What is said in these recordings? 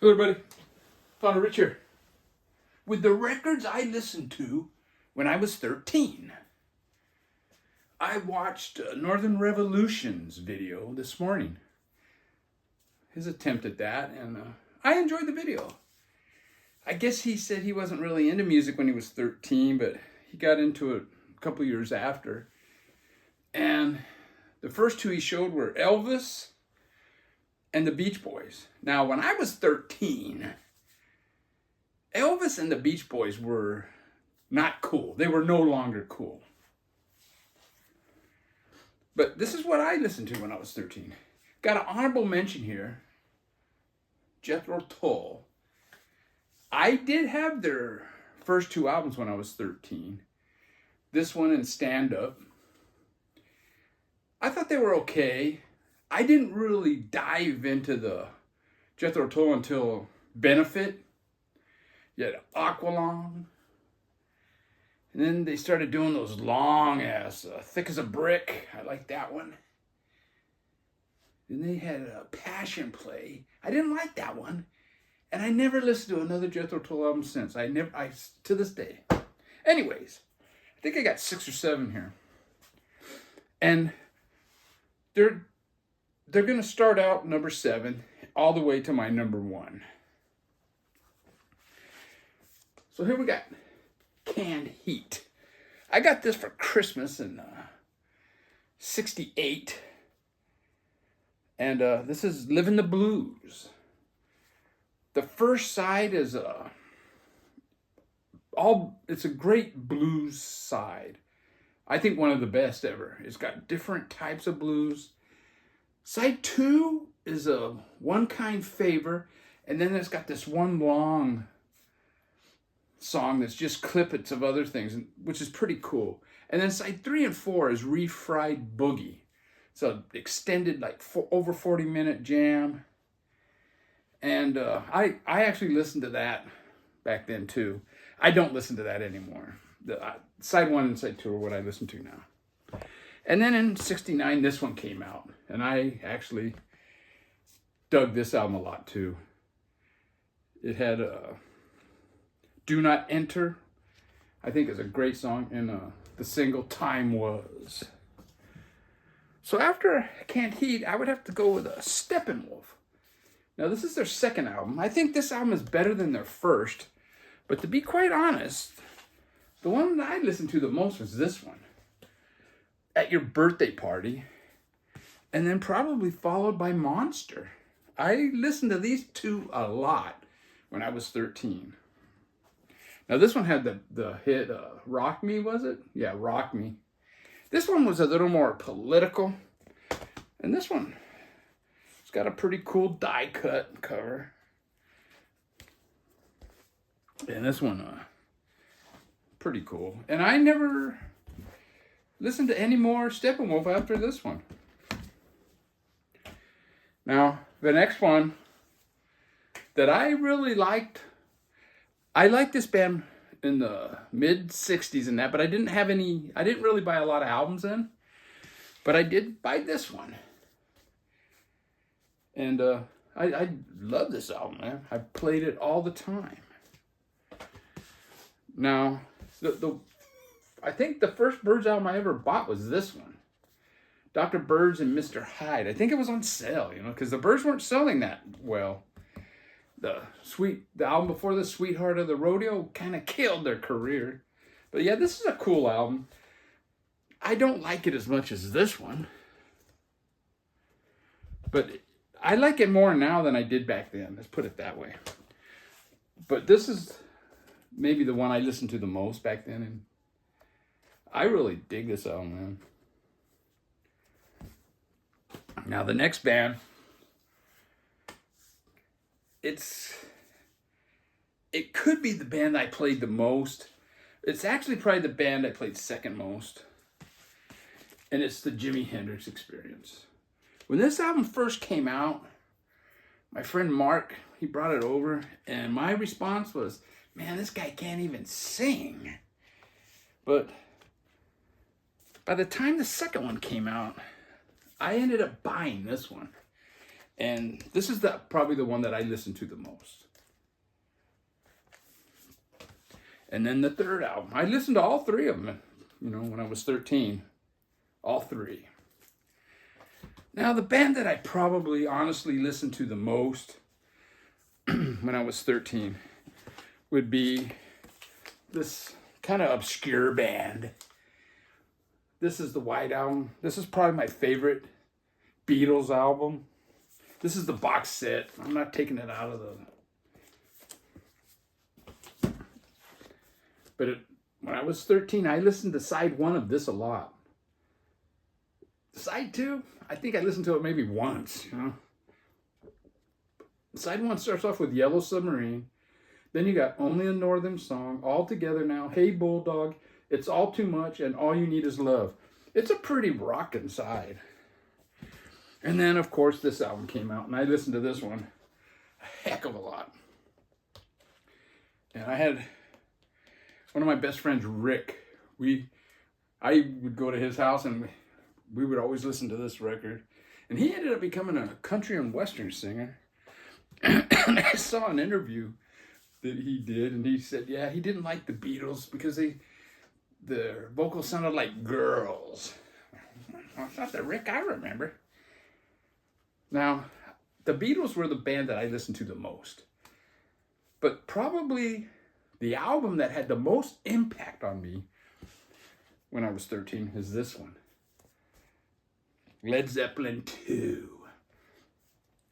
Hello everybody, Father Rich here. With the records I listened to when I was 13. I watched Northern Revolution's video this morning. His attempt at that, and I enjoyed the video. I guess he said he wasn't really into music when he was 13, but he got into it a couple years after. And the first two he showed were Elvis and the Beach Boys. Now, when I was 13, Elvis and the Beach Boys were not cool. They were no longer cool. But this is what I listened to when I was 13. Got an honorable mention here. Jethro Tull. I did have their first two albums when I was 13. This one and Stand Up. I thought they were okay. I didn't really dive into the Jethro Tull until Benefit. You had Aqualung. And then they started doing those long ass, Thick as a Brick. I like that one. Then they had a Passion Play. I didn't like that one. And I never listened to another Jethro Tull album since. To this day. Anyways, I think I got 6 or 7 here. And they're going to start out number 7 all the way to my number 1. So here we got Canned Heat. I got this for Christmas in '68. And this is Living the Blues. The first side is it's a great blues side. I think one of the best ever. It's got different types of blues. Side 2 is a One Kind Favor, and then it's got this one long song that's just clippets of other things, which is pretty cool. And then side 3 and 4 is Refried Boogie. It's an extended, over 40-minute jam. And I actually listened to that back then too. I don't listen to that anymore. Side 1 and side 2 are what I listen to now. And then in '69, this one came out. And I actually dug this album a lot too. It had Do Not Enter, I think is a great song, and the single Time Was. So after Canned Heat, I would have to go with Steppenwolf. Now this is their second album. I think this album is better than their first, but to be quite honest, the one that I listened to the most was this one, At Your Birthday Party, and then probably followed by Monster. I listened to these two a lot when I was 13. Now this one had the hit Rock Me, was it? Yeah, Rock Me. This one was a little more political. And this one, it's got a pretty cool die cut cover. And this one, pretty cool. And I never listened to any more Steppenwolf after this one. Now, the next one that I really liked, I liked this band in the mid-'60s and that, but I didn't really buy a lot of albums then. But I did buy this one. And I love this album, man. I played it all the time. Now, I think the first Byrds album I ever bought was this one. Dr. Byrds and Mr. Hyde. I think it was on sale, because the Byrds weren't selling that well. The album before this, Sweetheart of the Rodeo, kind of killed their career. But yeah, this is a cool album. I don't like it as much as this one. But I like it more now than I did back then. Let's put it that way. But this is maybe the one I listened to the most back then. And I really dig this album, man. Now the next band, it could be the band I played the most. It's actually probably the band I played second most. And it's the Jimi Hendrix Experience. When this album first came out, my friend Mark, he brought it over, and my response was, man, this guy can't even sing. But by the time the second one came out, I ended up buying this one. And this is probably the one that I listen to the most. And then the third album, I listened to all three of them, you know, when I was 13. All three. Now, the band that I probably honestly listened to the most when I was 13 would be this kind of obscure band. This is the White Album. This is probably my favorite Beatles album. This is the box set. I'm not taking it out of the... But when I was 13, I listened to side 1 of this a lot. Side 2, I think I listened to it maybe once, you know. Side 1 starts off with Yellow Submarine. Then you got Only a Northern Song, All Together Now, Hey Bulldog, It's All Too Much, and All You Need Is Love. It's a pretty rockin' side. And then, of course, this album came out, and I listened to this one a heck of a lot. And I had one of my best friends, Rick. I would go to his house, and we would always listen to this record. And he ended up becoming a country and western singer. And I saw an interview that he did, and he said, yeah, he didn't like the Beatles because their vocals sounded like girls. Well, it's not the Rick I remember. Now, the Beatles were the band that I listened to the most. But probably the album that had the most impact on me when I was 13 is this one. Led Zeppelin 2.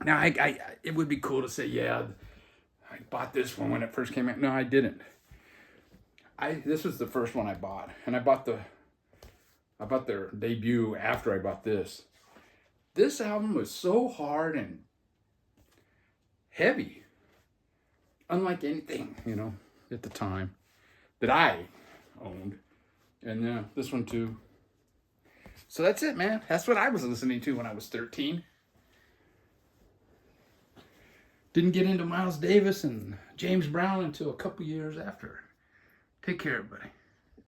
Now, it would be cool to say, yeah, I bought this one when it first came out. No, I didn't. This was the first one I bought, and I bought their debut after I bought this. This album was so hard and heavy, unlike anything, you know, at the time that I owned. And this one too. So that's it, man. That's what I was listening to when I was 13. Didn't get into Miles Davis and James Brown until a couple years after. Take care, everybody.